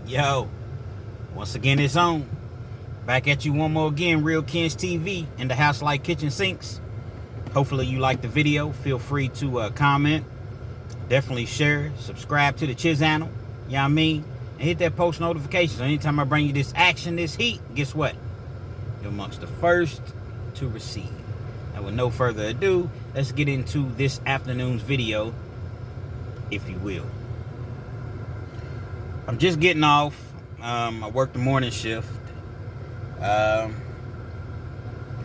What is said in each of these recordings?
Yo, once again it's on. Back at you one more again, RealKenz TV in the house like kitchen sinks. Hopefully you like the video. Feel free to comment. Definitely share, subscribe to the channel. You know what I mean? And hit that post notification. So anytime I bring you this action, this heat, guess what? You're amongst the first to receive. And with no further ado, let's get into this afternoon's video, if you will. I'm just getting off. I work the morning shift. Got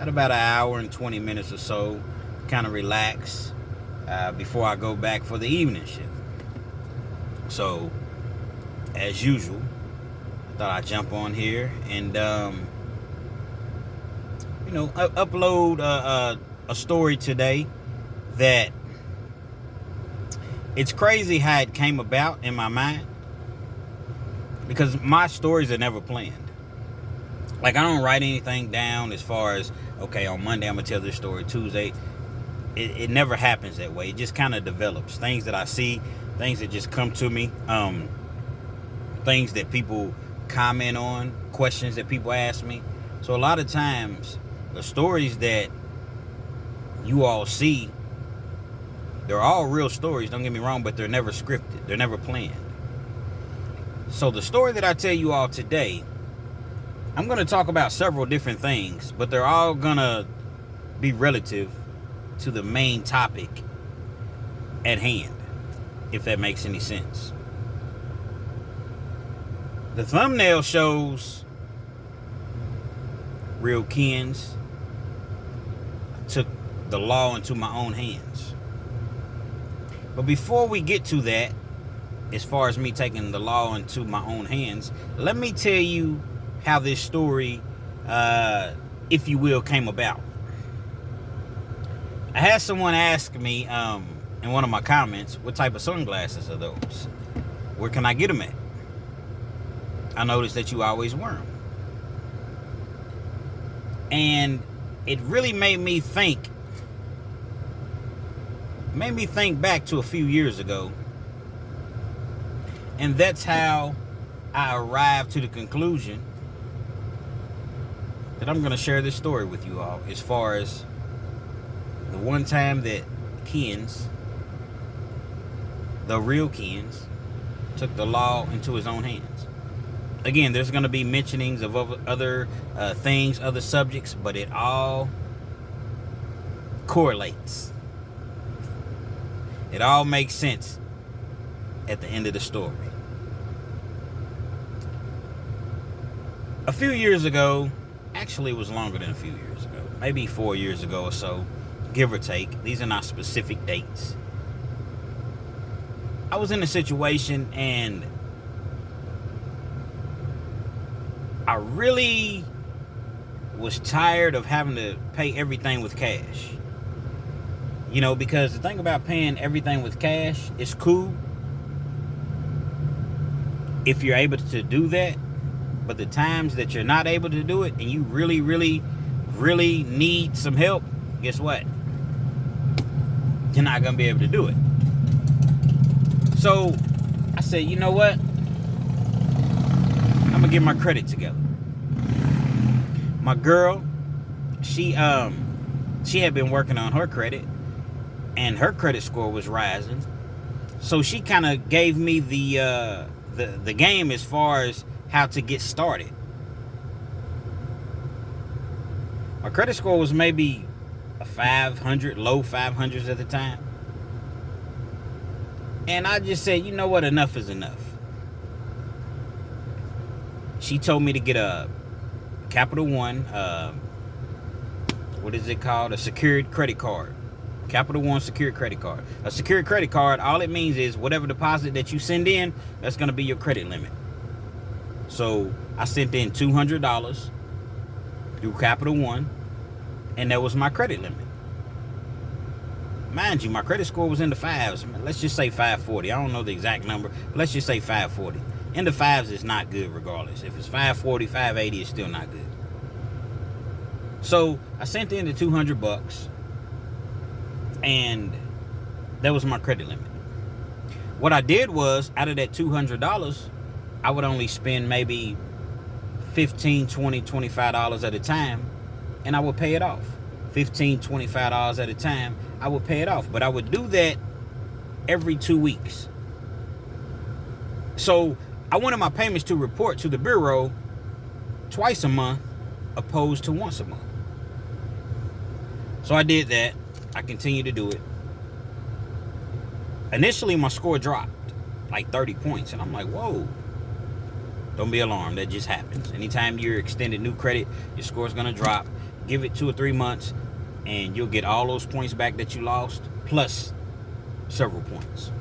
about an hour and 20 minutes or so, kind of relax before I go back for the evening shift. So, as usual, I thought I'd jump on here and, upload a story today that it's crazy how it came about in my mind. Because my stories are never planned. Like, I don't write anything down as far as, okay, on Monday I'm going to tell this story, Tuesday. It never happens that way. It just kind of develops. Things that I see, things that just come to me, things that people comment on, questions that people ask me. So a lot of times, the stories that you all see, they're all real stories, don't get me wrong, but they're never scripted. They're never planned. So the story that I tell you all today, I'm going to talk about several different things, but they're all going to be relative to the main topic at hand, if that makes any sense. The thumbnail shows RealKenz took the law into my own hands. But before we get to that, as far as me taking the law into my own hands, let me tell you how this story, if you will, came about. I had someone ask me in one of my comments, what type of sunglasses are those? Where can I get them at? I noticed that you always wear them. And it really made me think back to a few years ago. And that's how I arrived to the conclusion that I'm going to share this story with you all, as far as the one time that Kenz, the RealKenz, took the law into his own hands. Again, there's going to be mentionings of other things, other subjects, but it all correlates. It all makes sense at the end of the story. A few years ago, actually it was longer than a few years ago, maybe 4 years ago or so, give or take. These are not specific dates. I was in a situation and I really was tired of having to pay everything with cash. You know, because the thing about paying everything with cash is cool if you're able to do that, but the times that you're not able to do it and you really, really, really need some help, guess what? You're not going to be able to do it. So I said, you know what? I'm going to get my credit together. My girl, she had been working on her credit, and her credit score was rising. So she kind of gave me the game as far as how to get started. My credit score was maybe a 500, low 500s at the time. And I just said, you know what, enough is enough. She told me to get a Capital One, what is it called? A secured credit card. Capital One secured credit card. A secured credit card, all it means is whatever deposit that you send in, that's going to be your credit limit. So I sent in $200 through Capital One, and that was my credit limit. Mind you, my credit score was in the fives. Let's just say 540. I don't know the exact number, but let's just say 540. In the fives is not good regardless. If it's 540, 580, it's still not good. So I sent in the $200, and that was my credit limit. What I did was, out of that $200, I would only spend maybe $15, $20, $25 at a time, and I would pay it off. $15, $25 at a time, I would pay it off. But I would do that every 2 weeks. So I wanted my payments to report to the bureau twice a month opposed to once a month. So I did that. I continued to do it. Initially, my score dropped like 30 points. And I'm like, whoa. Don't be alarmed. That just happens. Anytime you're extended new credit, your score's going to drop. Give it 2 or 3 months, and you'll get all those points back that you lost, plus several points.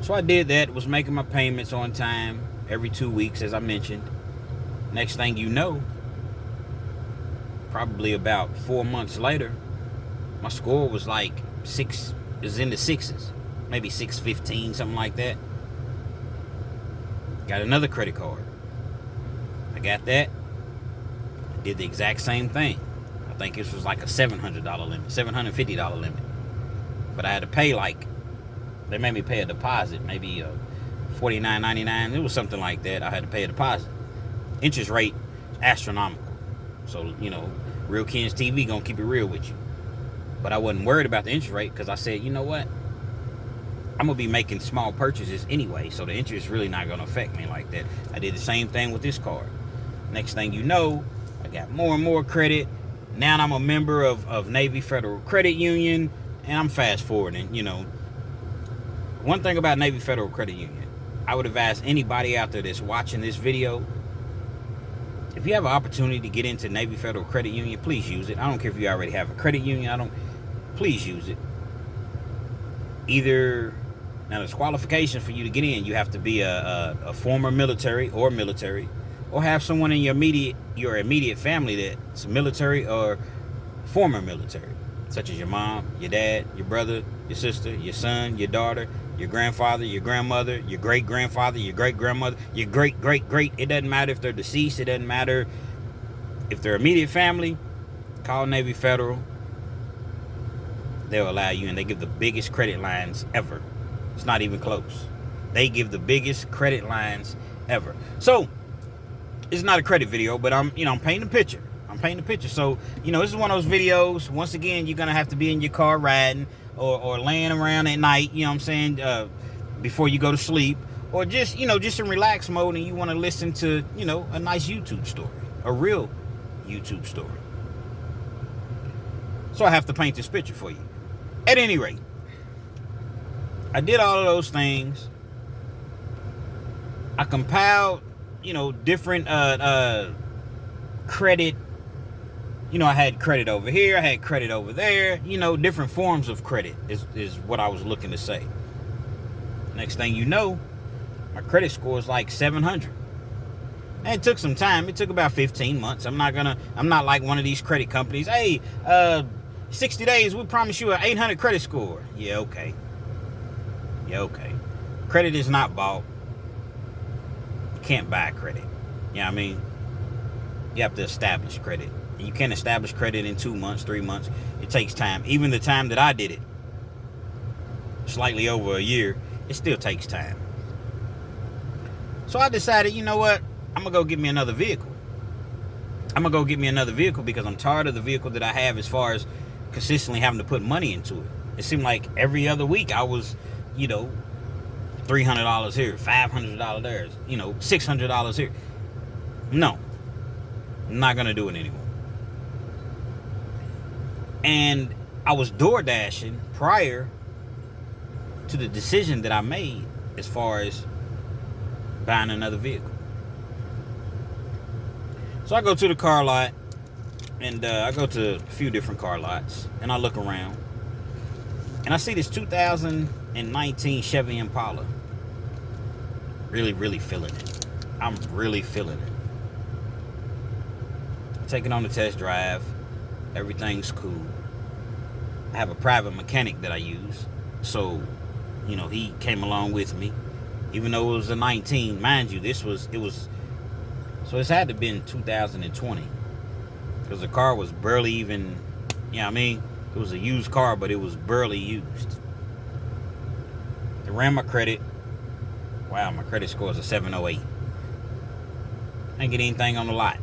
So I did that. Was making my payments on time every 2 weeks, as I mentioned. Next thing you know, probably about 4 months later, my score was like in the sixes, maybe 615, something like that. Got another credit card. I got that. I did the exact same thing. I think this was like a $700 limit, $750 limit. But I had to pay they made me pay a deposit, maybe $49.99. It was something like that. I had to pay a deposit. Interest rate, astronomical. So, RealKenz TV gonna keep it real with you. But I wasn't worried about the interest rate because I said, you know what? I'm going to be making small purchases anyway, so the interest is really not going to affect me like that. I did the same thing with this card. Next thing you know, I got more and more credit. Now I'm a member of Navy Federal Credit Union, and I'm fast forwarding, One thing about Navy Federal Credit Union, I would advise anybody out there that's watching this video, if you have an opportunity to get into Navy Federal Credit Union, please use it. I don't care if you already have a credit union. Please use it. Now, there's qualifications for you to get in. You have to be a former military, or have someone in your immediate family that's military or former military, such as your mom, your dad, your brother, your sister, your son, your daughter, your grandfather, your grandmother, your great-grandfather, your great-grandmother, your great-great-great. It doesn't matter if they're deceased. It doesn't matter if they're immediate family. Call Navy Federal. They'll allow you, and they give the biggest credit lines ever. It's not even close. They give the biggest credit lines ever. So, it's not a credit video, but I'm painting a picture. So, this is one of those videos. Once again, you're going to have to be in your car riding or laying around at night, before you go to sleep. Or just in relax mode, and you want to listen to, a nice YouTube story. A real YouTube story. So I have to paint this picture for you. At any rate, I did all of those things. I compiled, different credit. I had credit over here. I had credit over there. Different forms of credit is what I was looking to say. Next thing you know, my credit score is like 700. And it took some time. It took about 15 months. I'm not like one of these credit companies. Hey, 60 days, we promise you an 800 credit score. Yeah, okay. Credit is not bought. You can't buy credit. You know what I mean? You have to establish credit. And you can't establish credit in 2 months, 3 months. It takes time. Even the time that I did it, slightly over a year, it still takes time. So I decided, you know what? I'm going to go get me another vehicle. Because I'm tired of the vehicle that I have as far as consistently having to put money into it. It seemed like every other week I was, $300 here, $500 there, $600 here. No, I'm not going to do it anymore. And I was door dashing prior to the decision that I made as far as buying another vehicle. So I go to the car lot, and I go to a few different car lots, and I look around, and I see this 2019 Chevy Impala. Really, really feeling it. I'm really feeling it. I take it on the test drive. Everything's cool. I have a private mechanic that I use, so he came along with me, even though it was a 19. Mind you, so it's had to have been 2020, because the car was barely even, it was a used car, but it was barely used. They ran my credit. Wow, my credit score is a 708. I didn't get anything on the lot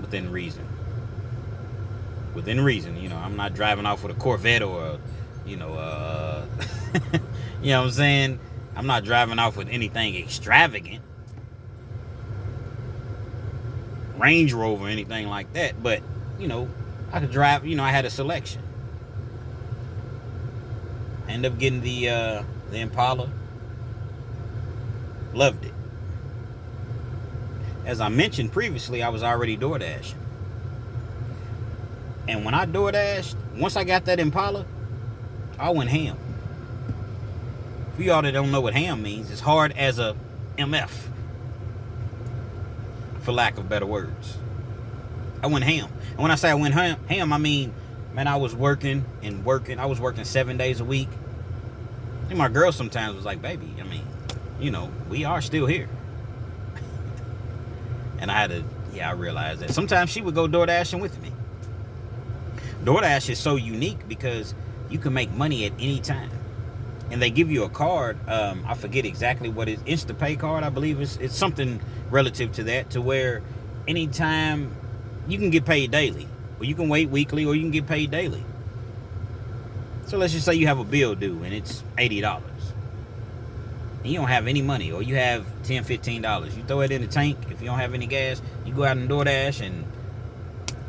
within reason. Within reason, you know, I'm not driving off with a Corvette or, you know, you know what I'm saying? I'm not driving off with anything extravagant. Range Rover or anything like that. But, you know, I could drive, you know, I had a selection. I ended up getting the Impala. Loved it. As I mentioned previously, I was already door dashing. And when I door dashed, once I got that Impala, I went ham. For y'all that don't know what ham means, it's hard as a MF, for lack of better words. I went ham. And when I say I went ham, I mean, man, I was working and working. I was working 7 days a week. And my girl sometimes was like, baby, I mean, you know, we are still here. And I had to, I realized that. Sometimes she would go door dashing with me. DoorDash is so unique because you can make money at any time. And they give you a card, I forget exactly what it is, InstaPay card, I believe it's something relative to that, to where anytime you can get paid daily, or you can wait weekly, or you can get paid daily. So let's just say you have a bill due and it's $80. And you don't have any money, or you have $10, $15. You throw it in the tank. If you don't have any gas, you go out and DoorDash, and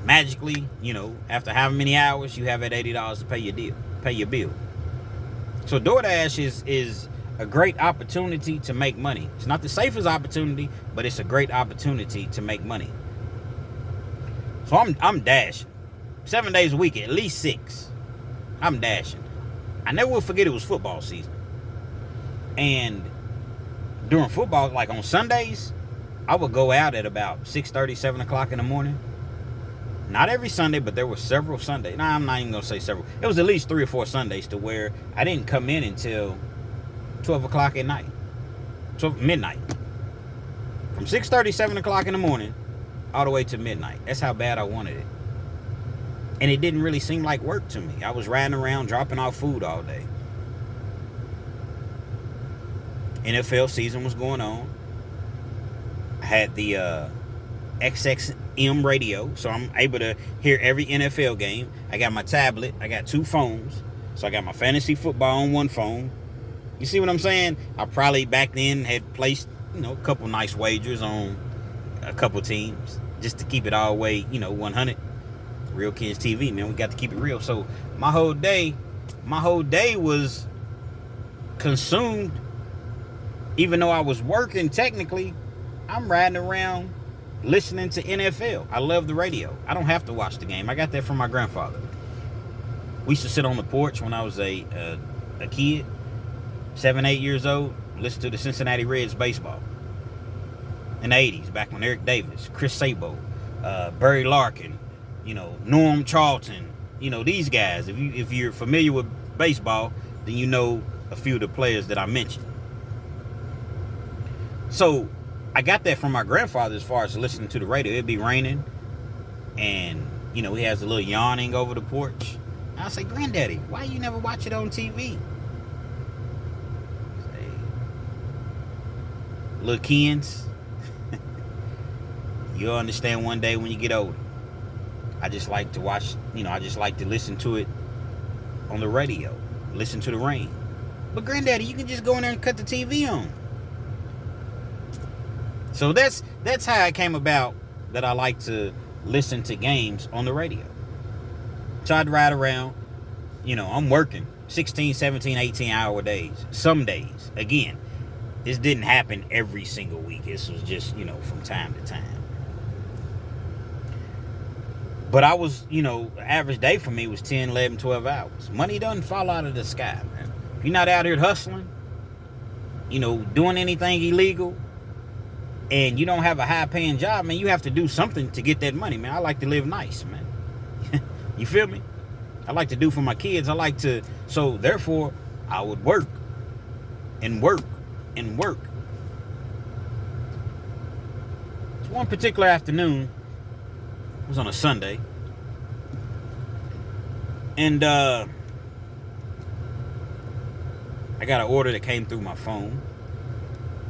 magically, you know, after however many hours, you have that $80 to pay your bill. So DoorDash is a great opportunity to make money. It's not the safest opportunity, but it's a great opportunity to make money. So I'm dashing 7 days a week, at least 6. I'm dashing. I never will forget it was football season. And during football, like on Sundays, I would go out at about 6:30, 7 o'clock in the morning. Not every Sunday, but there were several Sundays. Nah, I'm not even going to say several. It was at least 3 or 4 Sundays to where I didn't come in until 12 o'clock at night. 12, midnight. From 6:30, 7 o'clock in the morning, all the way to midnight. That's how bad I wanted it. And it didn't really seem like work to me. I was riding around dropping off food all day. NFL season was going on. I had the XXM radio, so I'm able to hear every NFL game. I got my tablet. I got 2 phones. So I got my fantasy football on one phone. You see what I'm saying? I probably back then had placed, you know, a couple nice wagers on a couple teams just to keep it all the way, you know, 100. RealKenz TV, man. We got to keep it real. So my whole day was consumed. Even though I was working technically, I'm riding around listening to NFL. I love the radio. I don't have to watch the game. I got that from my grandfather. We used to sit on the porch when I was a kid, 7, 8 years old, listen to the Cincinnati Reds baseball. In the 80s, back when Eric Davis, Chris Sabo, Barry Larkin, you know, Norm Charlton, you know, these guys. If you're familiar with baseball, then you know a few of the players that I mentioned. So I got that from my grandfather as far as listening to the radio. It'd be raining, and, you know, he has a little yawning over the porch. And I say, Granddaddy, why you never watch it on TV? Say, little Kenz, you'll understand one day when you get older. I just like to watch, you know, I just like to listen to it on the radio, listen to the rain. But Granddaddy, you can just go in there and cut the TV on. So that's how it came about that I like to listen to games on the radio. So I'd ride around, you know, I'm working 16, 17, 18-hour days. Some days. Again, this didn't happen every single week. This was just, you know, from time to time. But I was, you know, the average day for me was 10, 11, 12 hours. Money doesn't fall out of the sky, man. If you're not out here hustling, you know, doing anything illegal, and you don't have a high-paying job, man, you have to do something to get that money, man. I like to live nice, man. You feel me? I like to do for my kids. I like to, so therefore, I would work and work and work. So one particular afternoon, it was on a Sunday, and I got an order that came through my phone,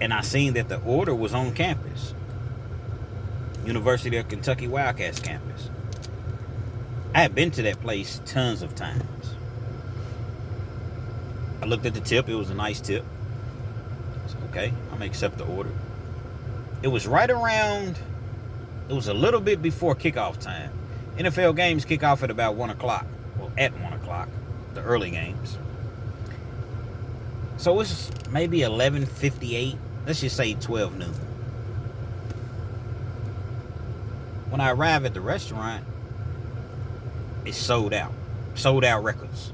And I seen that the order was on campus. University of Kentucky Wildcats campus. I had been to that place tons of times. I looked at the tip. It was a nice tip. So, okay, I'm going to accept the order. It was right around, it was a little bit before kickoff time. NFL games kick off at about 1 o'clock. Well, at 1 o'clock, the early games. So it's maybe 11:58. Let's just say 12 noon. When I arrive at the restaurant, it's sold out. Sold out records.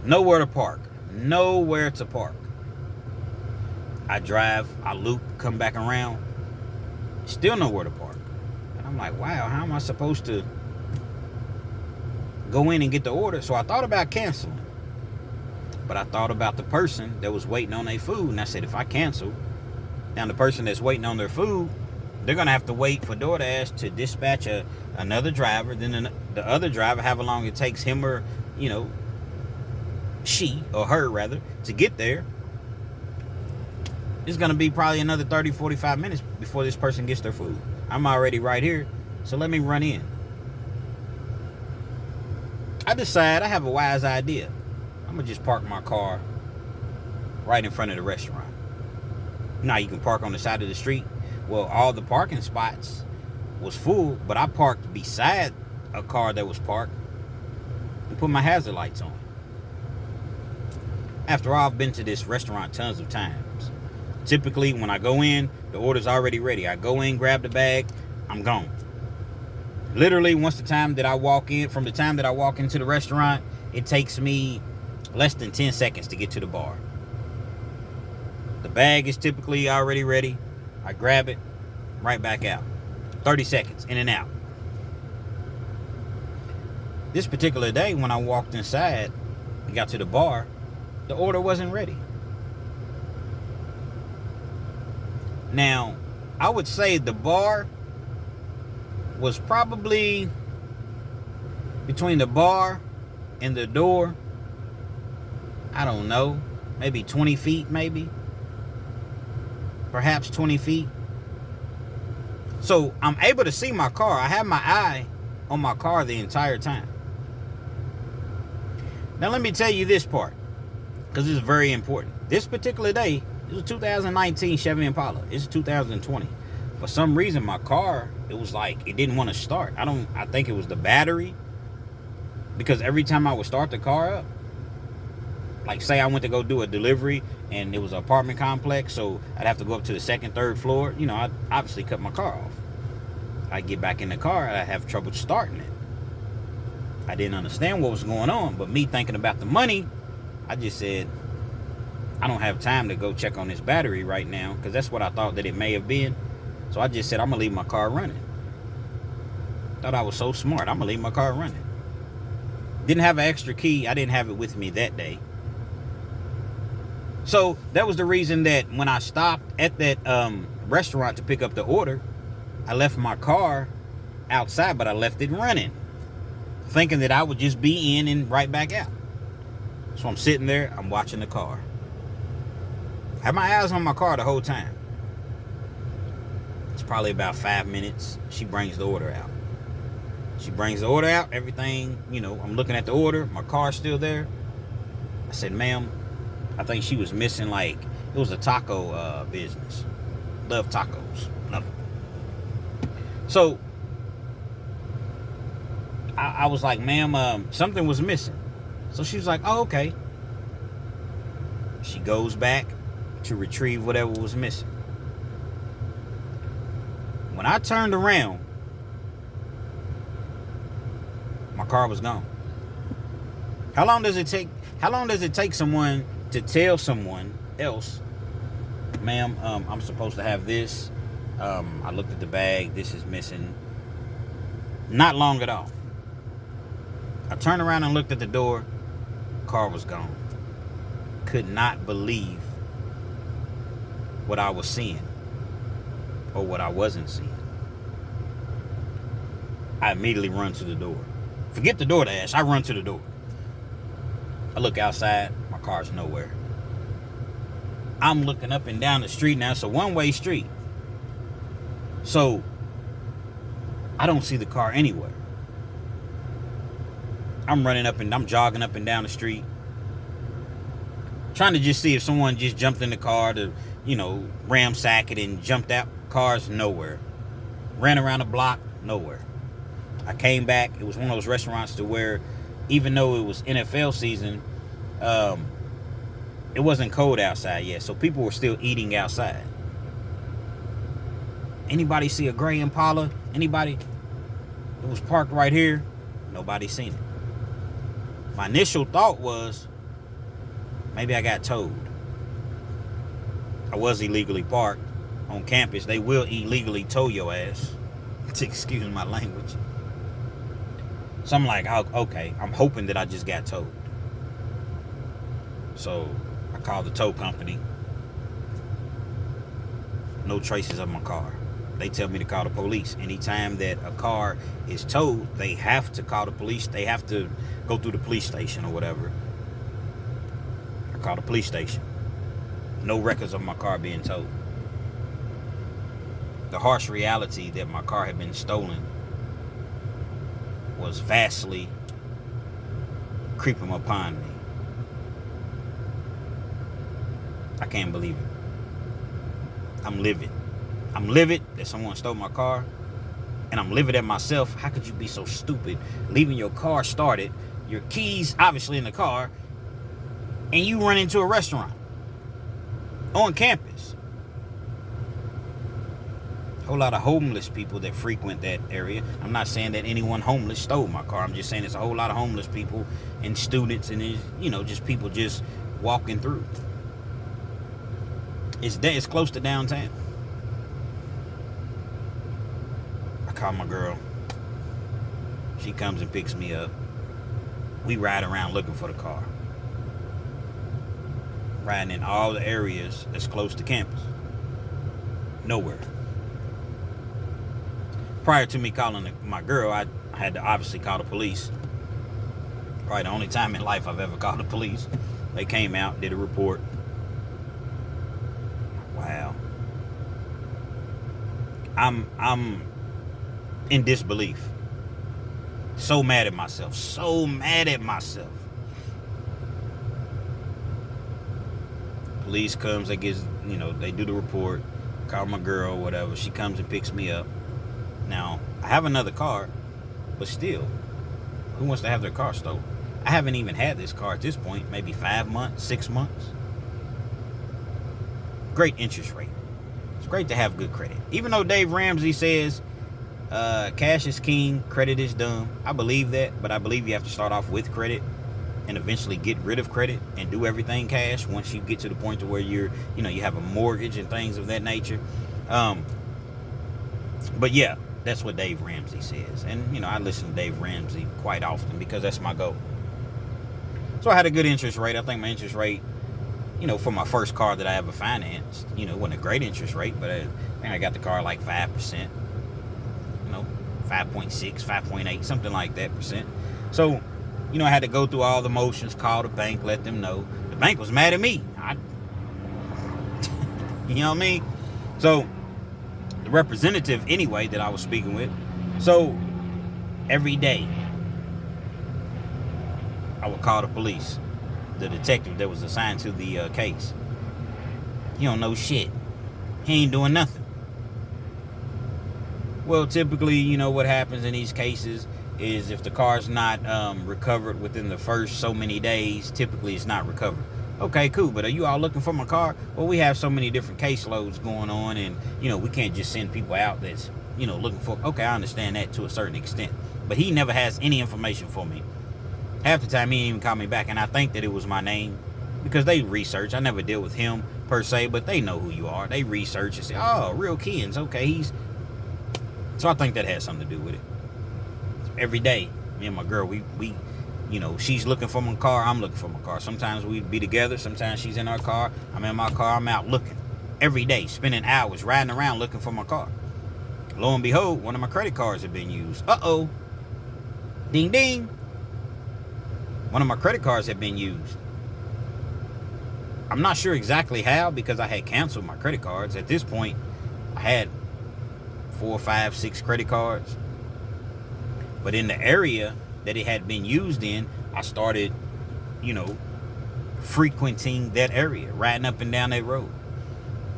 Nowhere to park. Nowhere to park. I drive, I loop, come back around. Still nowhere to park. And I'm like, wow, how am I supposed to go in and get the order? So I thought about canceling. But I thought about the person that was waiting on their food. And I said, if I cancel, now the person that's waiting on their food, they're going to have to wait for DoorDash to dispatch another driver. Then the other driver, however long it takes him or, she or her rather, to get there. It's going to be probably another 30, 45 minutes before this person gets their food. I'm already right here, so let me run in. I decide I have a wise idea. I'm going to just park my car right in front of the restaurant. Now you can park on the side of the street. Well, all the parking spots was full, but I parked beside a car that was parked and put my hazard lights on. After all, I've been to this restaurant tons of times. Typically, when I go in, the order's already ready. I go in, grab the bag, I'm gone. Literally, from the time that I walk into the restaurant, it takes me less than 10 seconds to get to the bar. The bag is typically already ready. I grab it, right back out. 30 seconds, in and out. This particular day, when I walked inside and got to the bar, the order wasn't ready. Now, I would say the bar was probably between the bar and the door, I don't know, maybe 20 feet, maybe. Perhaps 20 feet. So I'm able to see my car. I have my eye on my car the entire time. Now let me tell you this part, because this is very important. This particular day, it was a 2019 Chevy Impala. It's 2020. For some reason, my car, it was like, it didn't want to start. I think it was the battery. Because every time I would start the car up, like say I went to go do a delivery and it was an apartment complex, so I'd have to go up to the second, third floor. I'd obviously cut my car off. I'd get back in the car, I'd have trouble starting it. I didn't understand what was going on, but me thinking about the money, I just said, I don't have time to go check on this battery right now, because that's what I thought that it may have been. So I just said, I'm going to leave my car running. Thought I was so smart. I'm going to leave my car running. Didn't have an extra key. I didn't have it with me that day. So that was the reason that when I stopped at that restaurant to pick up the order, I left my car outside, but I left it running, thinking that I would just be in and right back out. So I'm sitting there, I'm watching the car. I had my eyes on my car the whole time. It's probably about 5 minutes. She brings the order out. Everything, I'm looking at the order. My car's still there. I said, ma'am, I think she was missing, it was a taco business. Love tacos. Love them. So, I was like, ma'am, something was missing. So she was like, oh, okay. She goes back to retrieve whatever was missing. When I turned around, my car was gone. How long does it take someone to tell someone else, ma'am, I'm supposed to have this. I looked at the bag. This is missing. Not long at all. I turned around and looked at the door. Car was gone. Could not believe what I was seeing or what I wasn't seeing. I immediately run to the door. Forget the DoorDash. I run to the door. I look outside. My car's nowhere. I'm looking up and down the street now. It's a one-way street. So I don't see the car anywhere. I'm jogging up and down the street, trying to just see if someone just jumped in the car to, ramsack it and jumped out. Cars nowhere. Ran around the block, nowhere. I came back. It was one of those restaurants to where, even though it was NFL season, it wasn't cold outside yet, so people were still eating outside. Anybody see a gray Impala? Anybody? It was parked right here. Nobody seen it. My initial thought was, maybe I got towed. I was illegally parked on campus. They will illegally tow your ass. Excuse my language. So I'm like, okay, I'm hoping that I just got towed. So I called the tow company. No traces of my car. They tell me to call the police. Anytime that a car is towed, they have to call the police. They have to go through the police station or whatever. I called the police station. No records of my car being towed. The harsh reality that my car had been stolen was vastly creeping upon me. I can't believe it. I'm livid. I'm livid that someone stole my car, and I'm livid at myself. How could you be so stupid, leaving your car started, your keys obviously in the car, and you run into a restaurant on campus? A whole lot of homeless people that frequent that area. I'm not saying that anyone homeless stole my car. I'm just saying there's a whole lot of homeless people and students and, just people just walking through. It's close to downtown. I call my girl. She comes and picks me up. We ride around looking for the car. Riding in all the areas that's close to campus. Nowhere. Prior to me calling my girl, I had to obviously call the police. Probably the only time in life I've ever called the police. They came out, did a report. Wow. I'm in disbelief. So mad at myself. So mad at myself. Police comes, they do the report. Call my girl, whatever. She comes and picks me up. Now, I have another car, but still, who wants to have their car stolen? I haven't even had this car at this point, maybe 5 months, 6 months. Great interest rate. It's great to have good credit. Even though Dave Ramsey says cash is king, credit is dumb. I believe that, but I believe you have to start off with credit and eventually get rid of credit and do everything cash once you get to the point to where you have a mortgage and things of that nature. But yeah, that's what Dave Ramsey says. And, I listen to Dave Ramsey quite often because that's my goal. So I had a good interest rate. I think my interest rate, for my first car that I ever financed, it wasn't a great interest rate, but I think I got the car like 5%, 5.6, 5.8, something like that percent. So, I had to go through all the motions, call the bank, let them know. The bank was mad at me. You know what I mean? So, the representative, anyway, that I was speaking with, so every day, I would call the police, the detective that was assigned to the case. He don't know shit. He ain't doing nothing. Well, typically, what happens in these cases is if the car's not recovered within the first so many days, typically it's not recovered. Okay, cool, but are you all looking for my car? Well, we have so many different caseloads going on, and, we can't just send people out that's, looking for... Okay, I understand that to a certain extent. But he never has any information for me. Half the time, he didn't even call me back, and I think that it was my name because they research. I never deal with him, per se, but they know who you are. They research and say, oh, RealKenz, okay, he's... So I think that has something to do with it. Every day, me and my girl, we she's looking for my car, I'm looking for my car. Sometimes we be together, sometimes she's in our car, I'm in my car, I'm out looking. Every day, spending hours riding around looking for my car. Lo and behold, one of my credit cards had been used. Uh-oh. Ding, ding. One of my credit cards had been used. I'm not sure exactly how, because I had canceled my credit cards. At this point, I had 4, 5, 6 credit cards. But in the area that it had been used in, I started, frequenting that area, riding up and down that road.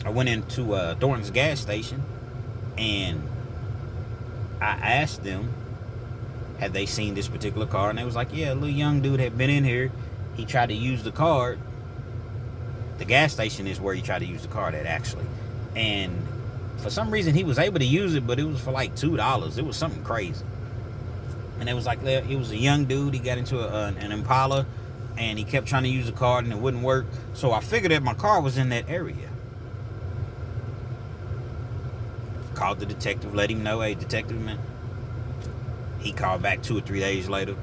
I went into Thornton's gas station, and I asked them, had they seen this particular car? And they was like, yeah, a little young dude had been in here. He tried to use the card. The gas station is where he tried to use the card at, actually. And for some reason, he was able to use it, but it was for like $2. It was something crazy. And it was like, it was a young dude. He got into an Impala, and he kept trying to use the card, and it wouldn't work. So I figured that my car was in that area. Called the detective, let him know, hey, detective, man. He called back 2 or 3 days later.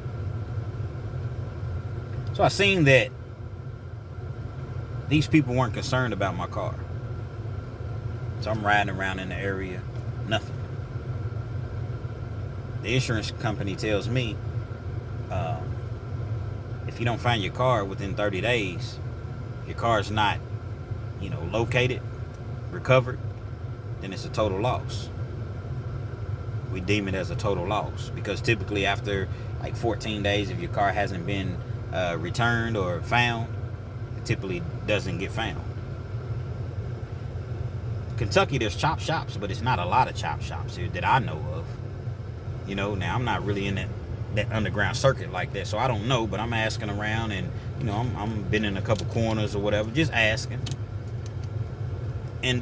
So I seen that these people weren't concerned about my car. So I'm riding around in the area, nothing. The insurance company tells me, if you don't find your car within 30 days, your car's not, located, recovered, then it's a total loss. We deem it as a total loss, because typically after like 14 days, if your car hasn't been returned or found, it typically doesn't get found. Kentucky, there's chop shops, but it's not a lot of chop shops here that I know of. Now I'm not really in that underground circuit like that, so I don't know, but I'm asking around, and I'm been in a couple corners or whatever, just asking. And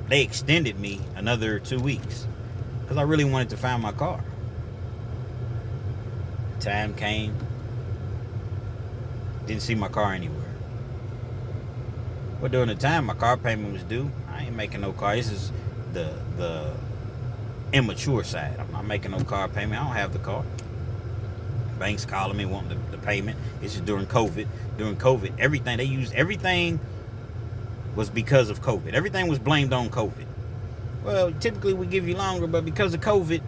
they extended me another 2 weeks because I really wanted to find my car. Time came, didn't see my car anywhere. But during the time my car payment was due, I ain't making no car. This is the immature side. I'm not making no car payment. I don't have the car. Banks calling me wanting the payment. This is during COVID. During COVID, everything was because of COVID. Everything was blamed on COVID. Well, typically we give you longer, but because of COVID.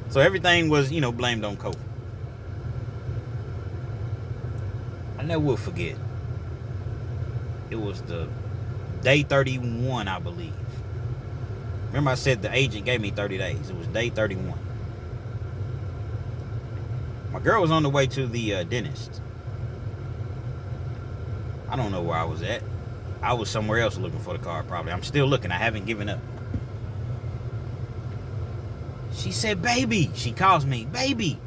So everything was, blamed on COVID. I never will forget. It was the day 31, I believe. Remember I said the agent gave me 30 days. It was day 31. My girl was on the way to the dentist. I don't know where I was at. I was somewhere else looking for the car, probably. I'm still looking. I haven't given up. She said, baby. She calls me, baby,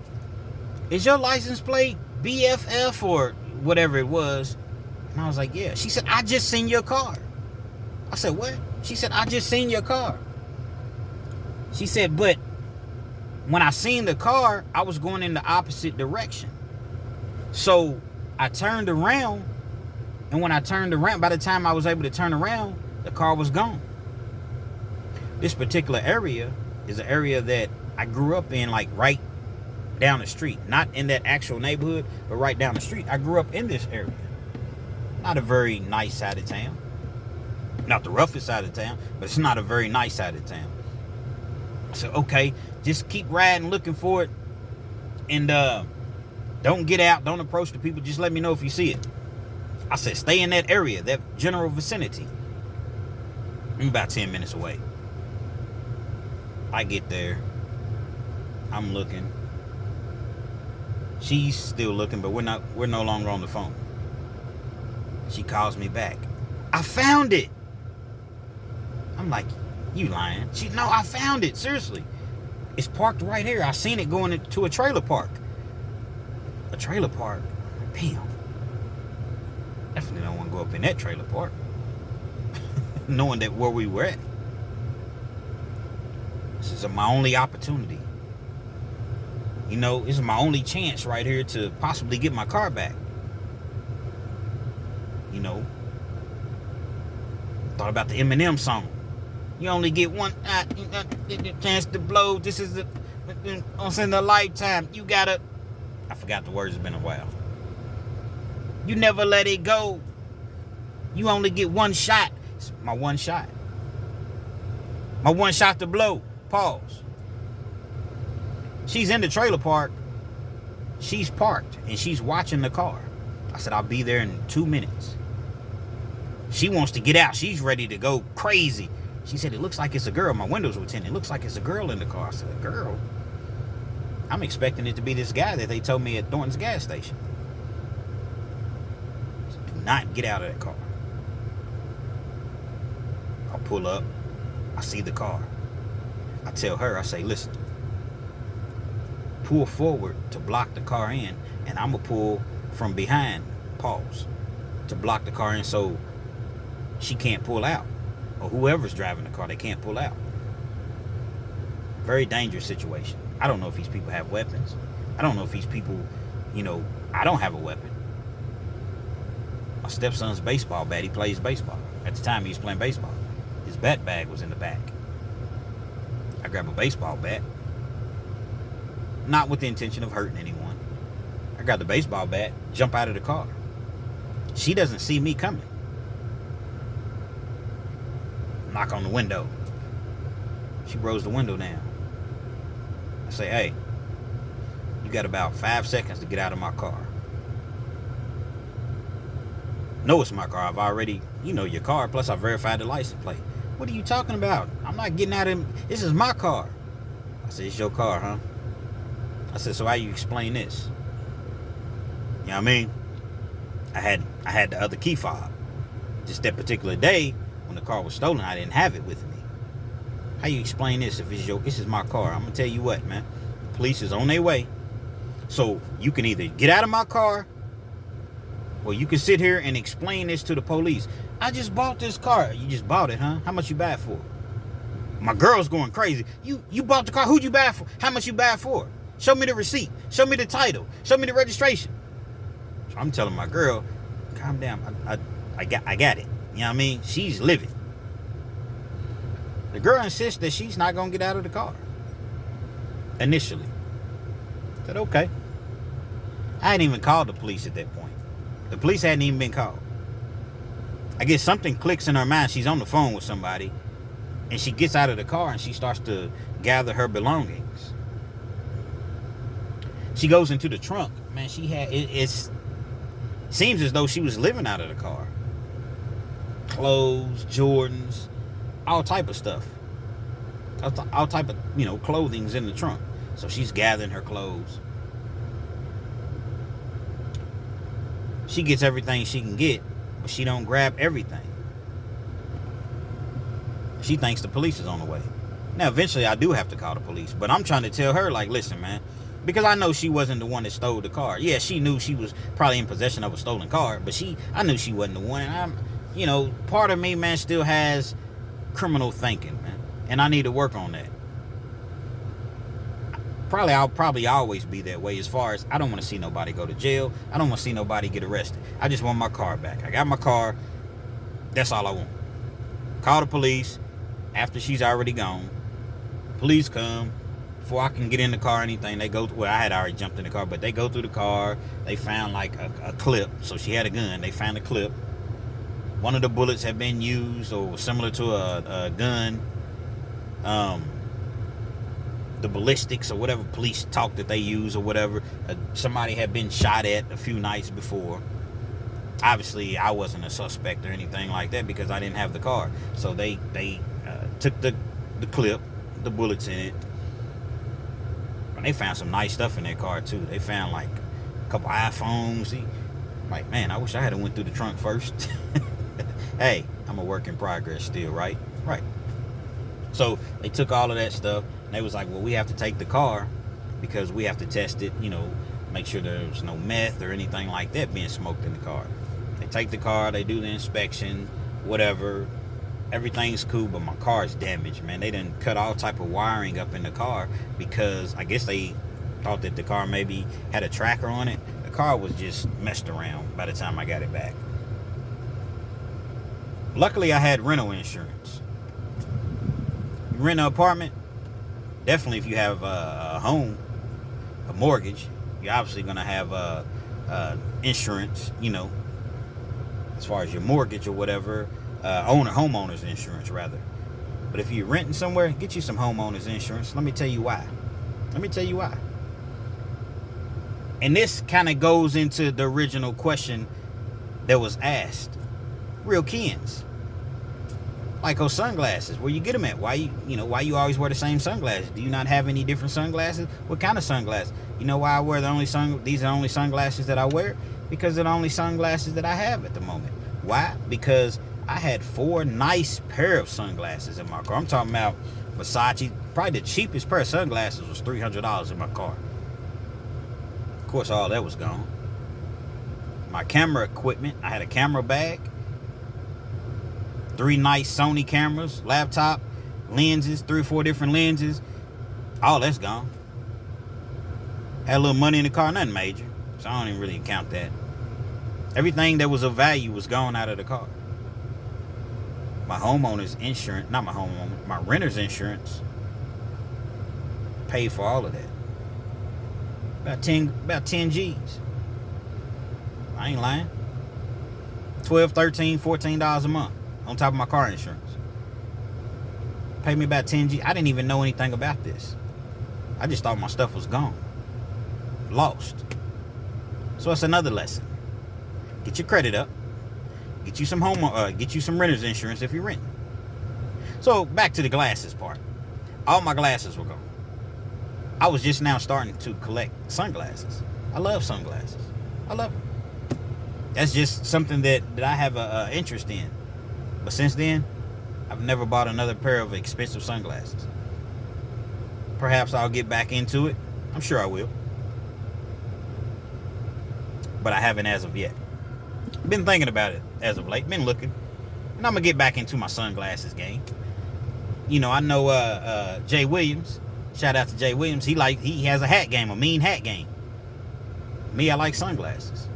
is your license plate BFF or whatever it was? And I was like, yeah. She said, I just seen your car. I said, what? She said, I just seen your car. She said, but when I seen the car, I was going in the opposite direction. So I turned around, and when I turned around, by the time I was able to turn around, the car was gone. This particular area is an area that I grew up in, like right down the street. Not in that actual neighborhood, but right down the street. I grew up in this area. Not a very nice side of town. Not the roughest side of town, but it's not a very nice side of town. I said, okay, just keep riding, looking for it. And don't get out, don't approach the people. Just let me know if you see it. I said, stay in that area, that general vicinity. I'm about 10 minutes away. I get there. I'm looking. She's still looking, but we're no longer on the phone. She calls me back. I found it. I'm like, you lying? No, I found it. Seriously. It's parked right here. I seen it going to a trailer park. A trailer park? Damn. Definitely don't want to go up in that trailer park. Knowing that where we were at. This is my only opportunity. This is my only chance right here to possibly get my car back. Thought about the Eminem song. You only get one chance to blow. This is once in a lifetime. You gotta. I forgot the words. It's been a while. You never let it go. You only get one shot. It's my one shot. My one shot to blow. Pause. She's in the trailer park. She's parked and she's watching the car. I said, I'll be there in 2 minutes. She wants to get out. She's ready to go crazy. She said, it looks like it's a girl. My windows were tinted. It looks like it's a girl in the car. I said, a girl? I'm expecting it to be this guy that they told me at Thornton's gas station. Do not get out of that car. I'll pull up. I see the car. I tell her, I say, listen, pull forward to block the car in, and I'm going to pull from behind, pause, to block the car in so she can't pull out. Or whoever's driving the car, they can't pull out. Very dangerous situation. I don't know if these people have weapons. I don't know if these people, I don't have a weapon. My stepson's baseball bat, he plays baseball. At the time he was playing baseball. His bat bag was in the back. I grab a baseball bat. Not with the intention of hurting anyone. I grab the baseball bat, jump out of the car. She doesn't see me coming. Knock on the window. She rolls the window down. I say, hey, you got about 5 seconds to get out of my car. No, it's my car. I've already, your car. Plus, I verified the license plate. What are you talking about? I'm not getting out of. This is my car. I said, it's your car, huh? I said, so how you explain this? You know what I mean? I had the other key fob. Just that particular day, when the car was stolen, I didn't have it with me. How you explain this if this is my car? I'm gonna tell you what, man. The police is on their way. So you can either get out of my car, or you can sit here and explain this to the police. I just bought this car. You just bought it, huh? How much you buy it for? My girl's going crazy. You bought the car. Who'd you buy it for? How much you buy it for? Show me the receipt. Show me the title. Show me the registration. So I'm telling my girl, calm down. I got it. You know what I mean? She's living. The girl insists that she's not going to get out of the car. Initially. I said, okay. I hadn't even called the police at that point. The police hadn't even been called. I guess something clicks in her mind. She's on the phone with somebody. And she gets out of the car and she starts to gather her belongings. She goes into the trunk. Man, it seems as though she was living out of the car. Clothes, Jordans, all type of stuff. All type of, clothing's in the trunk. So she's gathering her clothes. She gets everything she can get, but she don't grab everything. She thinks the police is on the way. Now, eventually I do have to call the police, but I'm trying to tell her, like, listen, man, because I know she wasn't the one that stole the car. Yeah, she knew she was probably in possession of a stolen car, but I knew she wasn't the one. And part of me, man, still has criminal thinking, man, and I need to work on that. I'll probably always be that way as far as I don't want to see nobody go to jail. I don't want to see nobody get arrested. I just want my car back. I got my car. That's all I want. Call the police after she's already gone. Police come. Before I can get in the car or anything, they go, I had already jumped in the car, but they go through the car. They found like a clip. So she had a gun. They found a clip. One of the bullets had been used or was similar to a gun. The ballistics or whatever police talk that they use or whatever, somebody had been shot at a few nights before. Obviously, I wasn't a suspect or anything like that because I didn't have the car. So they took the clip, the bullets in it. And they found some nice stuff in their car too. They found like a couple iPhones. Like, man, I wish I had went through the trunk first. Hey, I'm a work in progress still, right? Right. So they took all of that stuff. And they was like, well, we have to take the car because we have to test it, make sure there's no meth or anything like that being smoked in the car. They take the car, they do the inspection, whatever. Everything's cool, but my car is damaged, man. They done cut all type of wiring up in the car because I guess they thought that the car maybe had a tracker on it. The car was just messed around by the time I got it back. Luckily, I had rental insurance. You rent an apartment, definitely if you have a home, a mortgage, you're obviously going to have insurance, as far as your mortgage or whatever, homeowner's insurance rather. But if you're renting somewhere, get you some homeowner's insurance. Let me tell you why. And this kind of goes into the original question that was asked. RealKenz, like those sunglasses, where you get them at? Why you always wear the same sunglasses? Do you not have any different sunglasses? What kind of sunglasses? You know why I wear these are the only sunglasses that I wear? Because they're the only sunglasses that I have at the moment. Why? Because I had 4 nice pair of sunglasses in my car. I'm talking about Versace. Probably the cheapest pair of sunglasses was $300 in my car. Of course, all that was gone. My camera equipment, I had a camera bag, 3 nice Sony cameras, laptop, lenses, 3 or 4 different lenses. All that's gone. Had a little money in the car, nothing major, so I don't even really count that. Everything that was of value was gone out of the car. My homeowner's insurance, not my homeowner, my renter's insurance paid for all of that. About 10 G's. I ain't lying. $12, $13, $14 a month on top of my car insurance. Paid me about 10 G. I didn't even know anything about this. I just thought my stuff was gone. Lost. So it's another lesson. Get your credit up. Get you some renter's insurance if you're renting. So back to the glasses part. All my glasses were gone. I was just now starting to collect sunglasses. I love sunglasses. I love them. That's just something that I have a interest in. But since then, I've never bought another pair of expensive sunglasses. Perhaps I'll get back into it. I'm sure I will. But I haven't as of yet. Been thinking about it as of late. Been looking. And I'm going to get back into my sunglasses game. You know, I know Jay Williams. Shout out to Jay Williams. He has a hat game, a mean hat game. Me, I like sunglasses.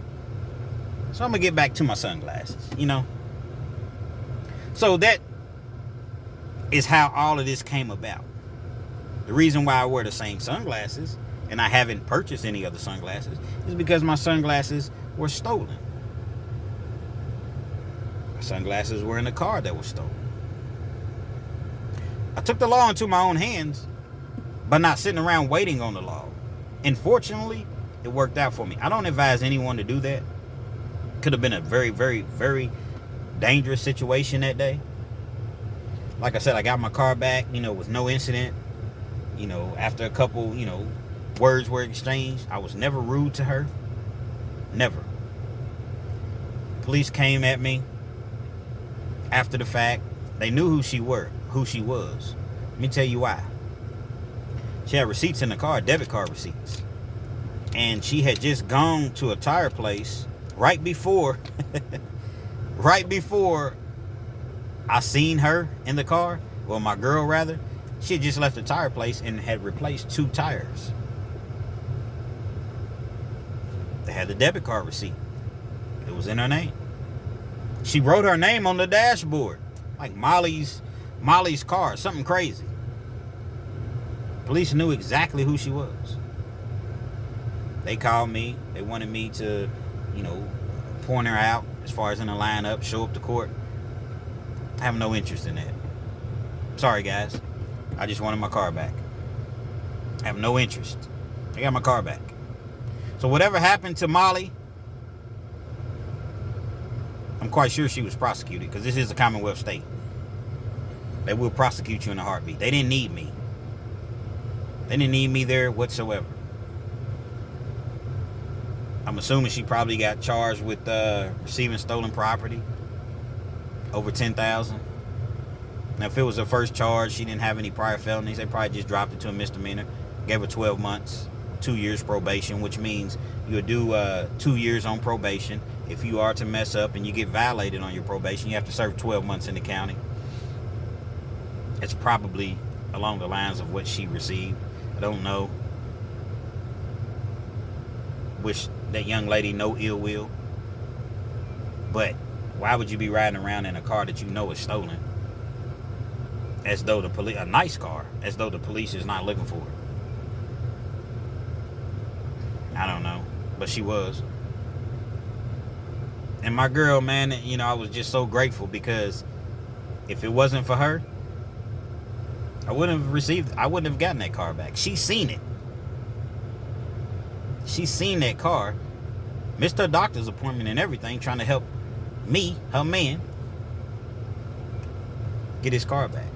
So I'm going to get back to my sunglasses, you know. So that is how all of this came about. The reason why I wear the same sunglasses and I haven't purchased any other sunglasses is because my sunglasses were stolen. My sunglasses were in the car that was stolen. I took the law into my own hands by not sitting around waiting on the law. And fortunately, it worked out for me. I don't advise anyone to do that. Could have been a very, very, very dangerous situation that day. Like I said, I got my car back, with no incident. After a couple, words were exchanged. I was never rude to her. Never. Police came at me after the fact. They knew who she was. Let me tell you why. She had receipts in the car, debit card receipts. And she had just gone to a tire place right before I seen her in the car. Well, my girl rather. She had just left the tire place and had replaced 2 tires. They had the debit card receipt. It was in her name. She wrote her name on the dashboard. Like Molly's car. Something crazy. Police knew exactly who she was. They called me. They wanted me to, point her out as far as in the lineup, show up to court. I have no interest in that. Sorry, guys. I just wanted my car back. I have no interest. I got my car back. So whatever happened to Molly, I'm quite sure she was prosecuted because this is a Commonwealth state. They will prosecute you in a heartbeat. They didn't need me. They didn't need me there whatsoever. I'm assuming she probably got charged with receiving stolen property. Over $10,000. Now, if it was her first charge, she didn't have any prior felonies. They probably just dropped it to a misdemeanor. Gave her 12 months, 2 years probation, which means you'll do 2 years on probation. If you are to mess up and you get violated on your probation, you have to serve 12 months in the county. It's probably along the lines of what she received. I don't know. Wish that young lady no ill will. But why would you be riding around in a car that you know is stolen? As though the police, a nice car, as though the police is not looking for her. I don't know, but she was. And my girl, man, I was just so grateful because if it wasn't for her, I wouldn't have gotten that car back. She seen it. She seen that car, missed her doctor's appointment and everything, trying to help me, her man, get his car back.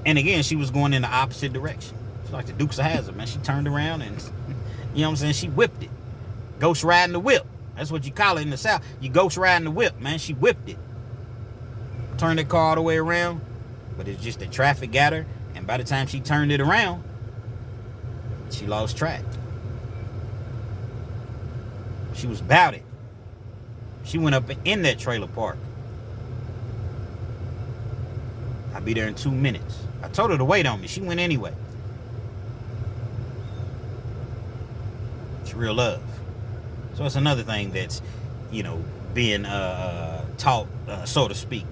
And again, she was going in the opposite direction. She's like the Dukes of Hazzard, man. She turned around and, you know what I'm saying, she whipped it. Ghost riding the whip. That's what you call it in the South. You ghost riding the whip, man. She whipped it. Turned that car all the way around, but it's just the traffic got her, and by the time she turned it around, she lost track. She was about it. She went up in that trailer park. I'll be there in 2 minutes. I told her to wait on me. She went anyway. It's real love. So it's another thing that's, you know, being taught, so to speak.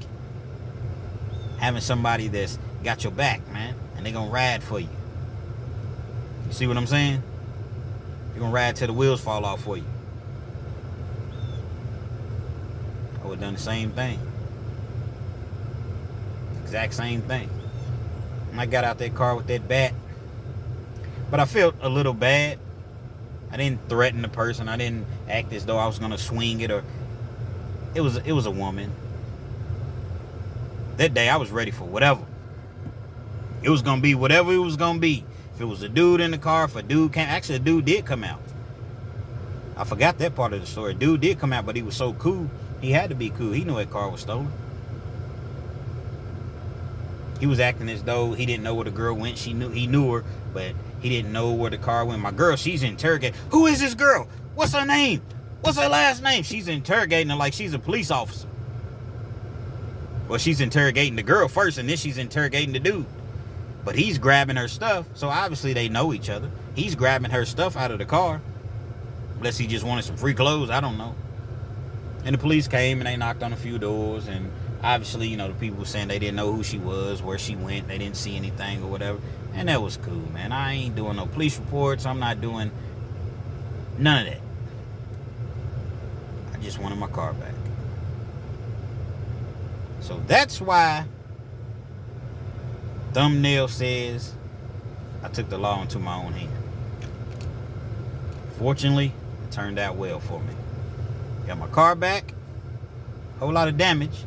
Having somebody that's got your back, man, and they gonna ride for you. You see what I'm saying? They're gonna ride till the wheels fall off for you. I would have done the same thing. Exact same thing. And I got out that car with that bat. But I felt a little bad. I didn't threaten the person. I didn't act as though I was gonna swing it, or it was a woman. That day I was ready for whatever. It was gonna be whatever it was gonna be. If it was a dude in the car, if a dude came, actually a dude did come out. I forgot that part of the story. Dude did come out, but he was so cool. He had to be cool. He knew that car was stolen. He was acting as though he didn't know where the girl went. He knew her, but he didn't know where the car went. My girl, she's interrogating. Who is this girl? What's her name? What's her last name? She's interrogating her like she's a police officer. Well, she's interrogating the girl first, and then she's interrogating the dude. But he's grabbing her stuff, so obviously they know each other. He's grabbing her stuff out of the car. Unless he just wanted some free clothes, I don't know. And the police came and they knocked on a few doors, and obviously, you know, the people were saying they didn't know who she was, where she went, they didn't see anything or whatever. And that was cool, man. I ain't doing no police reports. I'm not doing none of that. I just wanted my car back. So that's why thumbnail says I took the law into my own hand. Fortunately, it turned out well for me. Got my car back. Whole lot of damage.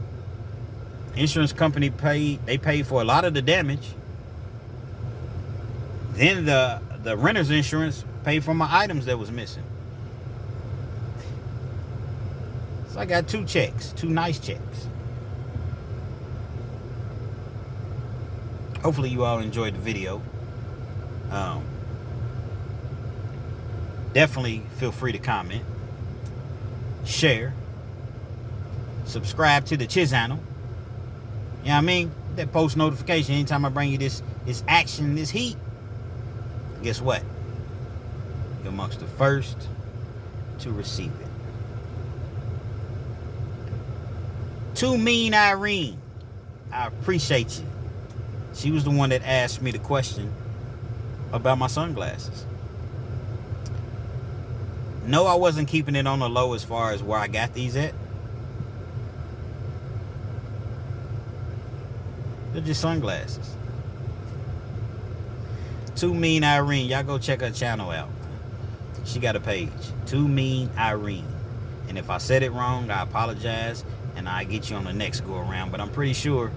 Insurance company paid for a lot of the damage. Then the renter's insurance paid for my items that was missing. So I got 2 checks, 2 nice checks. Hopefully you all enjoyed the video. Definitely feel free to comment, share, subscribe to the channel. You know what I mean? That post notification anytime I bring you this action, this heat. Guess what? You're amongst the first to receive it. Too Mean Irene, I appreciate you. She was the one that asked me the question about my sunglasses. No, I wasn't keeping it on the low as far as where I got these at. They're just sunglasses. Too Mean Irene. Y'all go check her channel out. She got a page. Too Mean Irene. And if I said it wrong, I apologize. And I get you on the next go around. But I'm pretty sure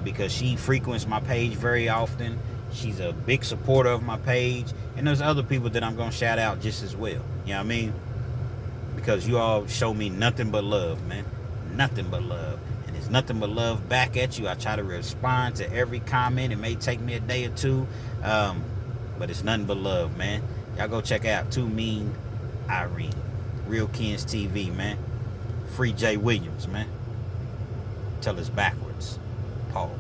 because she frequents my page very often. She's a big supporter of my page. And there's other people that I'm going to shout out just as well. You know what I mean? Because you all show me nothing but love, man. Nothing but love. And there's nothing but love back at you. I try to respond to every comment. It may take me a day or two. But it's nothing but love, man. Y'all go check out Too Mean Irene. RealKenz TV, man. Free Jay Williams, man. Tell us backwards. Pause.